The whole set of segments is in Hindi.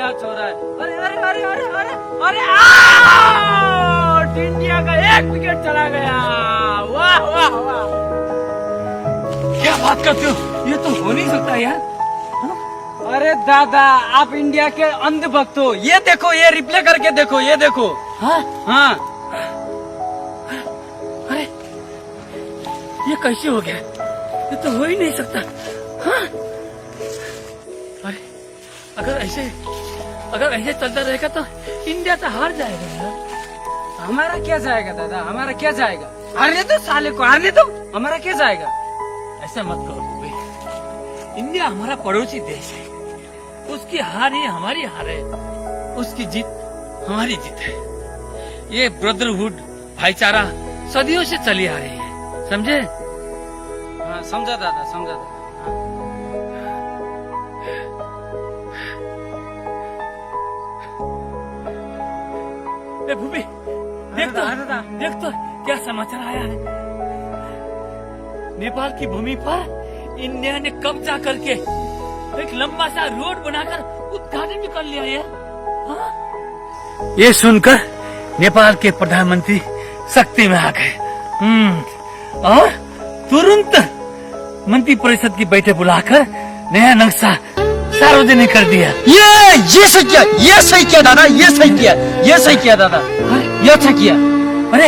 मैच हो रहा है। अरे अरे अरे अरे अरे अरे आउट! इंडिया का एक विकेट चला गया। वाह वाह वाह, क्या बात करते हो, ये तो हो नहीं सकता यार। अरे दादा, आप इंडिया के अंधभक्त हो। ये देखो, ये रिप्ले करके देखो, ये देखो। हाँ हाँ, अरे ये कैसे हो गया, ये तो हो ही नहीं सकता। हाँ? अरे अगर ऐसे चलता रहेगा तो इंडिया तो हार जाएगा यार। हमारा क्या जाएगा दादा, हमारा क्या जाएगा? हारने दो साले को, हारने दो, हमारा क्या जाएगा? ऐसा मत करो भाई, इंडिया हमारा पड़ोसी देश है, उसकी हार ही हमारी हार है, उसकी जीत हमारी जीत है। ये ब्रदरहुड भाईचारा सदियों से चली आ रही है, समझे? हाँ, समझा दादा, समझा दादा। ए भूपी, देख तो क्या समाचार आया है। नेपाल की भूमि पर इंडिया ने कब्जा करके एक लंबा सा रोड बनाकर उद्घाटन भी कर लिया है। हाँ? ये सुनकर नेपाल के प्रधानमंत्री शक्ति में आ गए। और तुरंत मंत्री परिषद की बैठक बुलाकर नया नक्शा सार्वजनिक कर दिया। ये सही किया, ये सही किया दादा, ये सही किया, ये सही किया दादा, ये अच्छा किया। अरे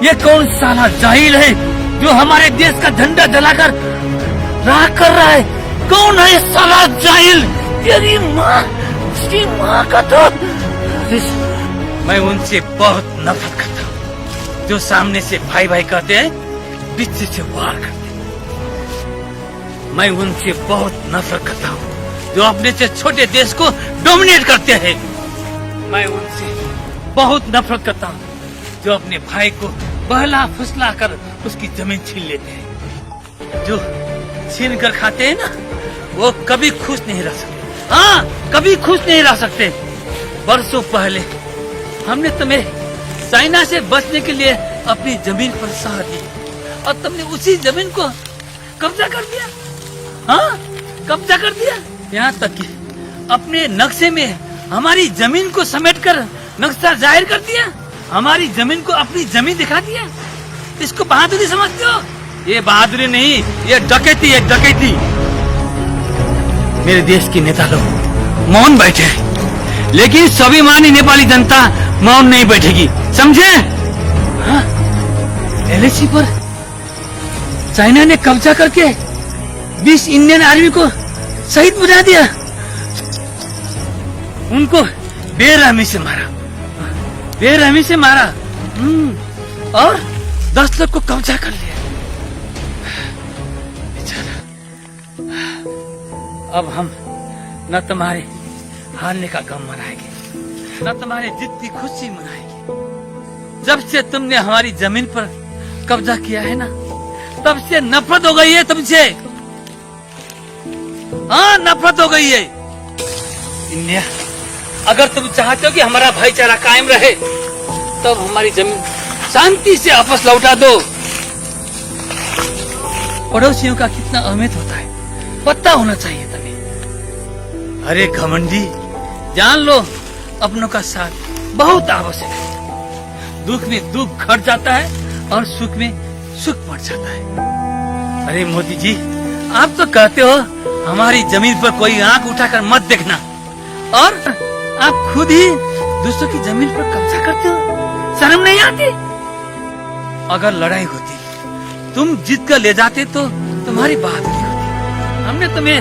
ये कौन साला जाहिल है जो हमारे देश का झंडा जलाकर राख कर रहा है? कौन है साला जाहिल? तेरी माँ का तो मैं उनसे बहुत नफरत करता हूँ जो सामने से भाई भाई कहते हैं, पीछे से वार करते हैं। मैं उनसे बहुत नफरत करता हूँ जो अपने से छोटे देश को डोमिनेट करते हैं। मैं उनसे बहुत नफरत करता हूँ जो अपने भाई को बहला फुसला कर उसकी जमीन छीन लेते हैं। जो छीन कर खाते हैं ना, वो कभी खुश नहीं रह सकते। हाँ, कभी खुश नहीं रह सकते। बरसों पहले हमने तुम्हें चाइना से बचने के लिए अपनी जमीन पर सहा दी और तुमने उसी जमीन को कब्जा कर दिया। हाँ, कब्जा कर दिया। यहाँ तक कि अपने नक्शे में हमारी जमीन को समेटकर नक्शा जाहिर कर दिया। हमारी जमीन को अपनी जमीन दिखा दिया। इसको बहादुरी समझते हो? ये बहादुरी नहीं, ये डकैती है, डकैती। मेरे देश के नेता लोग मौन बैठे हैं, लेकिन स्वाभिमानी नेपाली जनता मौन नहीं बैठेगी, समझे? हाँ? LAC पर चाइना ने कब्जा करके 20 इंडियन आर्मी को शहीद बुझा दिया। उनको बेरहमी से मारा, बेरहमी से मारा। और 10 लोग को कब्जा कर लिया। बेचारा। अब हम न तुम्हारे हारने का गम मनाएंगे, न तुम्हारे जीत की खुशी मनाएंगे। जब से तुमने हमारी जमीन पर कब्जा किया है ना, तब से नफरत हो गई है तुमसे। हाँ, नफरत हो गई है। इंडिया, अगर तुम चाहते हो कि हमारा भाईचारा कायम रहे, तब हमारी जमीन शांति से वापस लौटा दो। पड़ोसियों का कितना अहमियत होता है पता होना चाहिए तुम्हें। अरे घमंडी, जान लो अपनों का साथ बहुत आवश्यक है। दुख में दुख घट जाता है और सुख में सुख बढ़ जाता है। अरे मोदी जी, आप तो कहते हो हमारी जमीन पर कोई आंख उठाकर मत देखना, और आप खुद ही दूसरों की जमीन पर कब्जा करते हो। शर्म नहीं आती? अगर लड़ाई होती, तुम जीत कर ले जाते तो तुम्हारी बहादुरी होती। हमने तुम्हें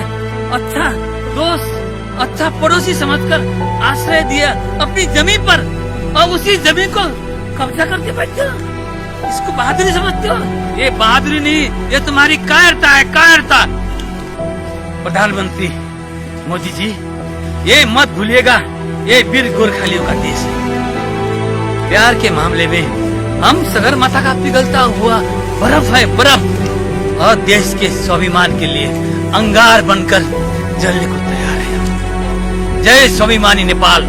अच्छा दोस्त, अच्छा पड़ोसी समझकर आश्रय दिया अपनी जमीन पर, और उसी जमीन को कब्जा करके बैठते हो। इसको बहादुरी समझते हो? ये बहादुरी नहीं, ये तुम्हारी कायरता है, कायरता। प्रधानमंत्री मोदी जी, ये मत भूलिएगा, ये वीर गोरखालियों का देश है। प्यार के मामले में हम सगरमाथा का पिघलता हुआ बर्फ है, बर्फ। और देश के स्वाभिमान के लिए अंगार बनकर जलने को तैयार है। जय स्वाभिमानी नेपाल।